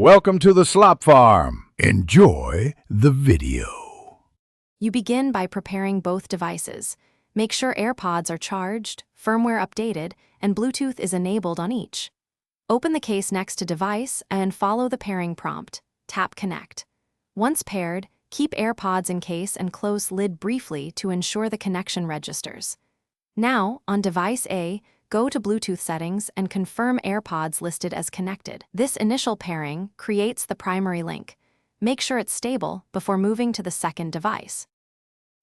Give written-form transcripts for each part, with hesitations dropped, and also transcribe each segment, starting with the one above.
Welcome to the Slop Farm. Enjoy the video. You begin by preparing both devices. Make sure AirPods are charged, firmware updated, and Bluetooth is enabled on each. Open the case next to device and follow the pairing prompt. Tap Connect. Once paired, keep AirPods in case and close lid briefly to ensure the connection registers. Now, on device A, go to Bluetooth settings and confirm AirPods listed as connected. This initial pairing creates the primary link. Make sure it's stable before moving to the second device.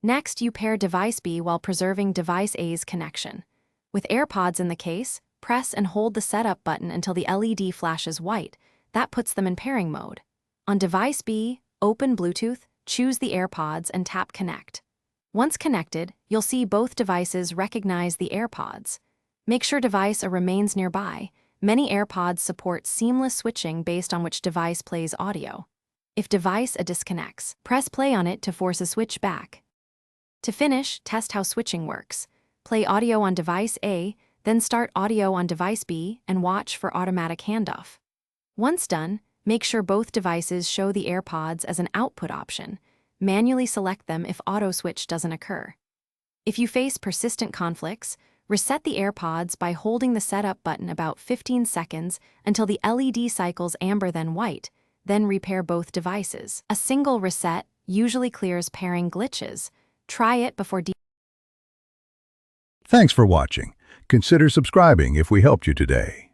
Next, you pair device B while preserving device A's connection. With AirPods in the case, press and hold the setup button until the LED flashes white. That puts them in pairing mode. On device B, open Bluetooth, choose the AirPods and tap Connect. Once connected, you'll see both devices recognize the AirPods. Make sure device A remains nearby. Many AirPods support seamless switching based on which device plays audio. If device A disconnects, press play on it to force a switch back. To finish, test how switching works. Play audio on device A, then start audio on device B and watch for automatic handoff. Once done, make sure both devices show the AirPods as an output option. Manually select them if auto switch doesn't occur. If you face persistent conflicts, reset the AirPods by holding the setup button about 15 seconds until the LED cycles amber then white, then repair both devices. A single reset usually clears pairing glitches. Try it before Thanks for watching. Consider subscribing if we helped you today.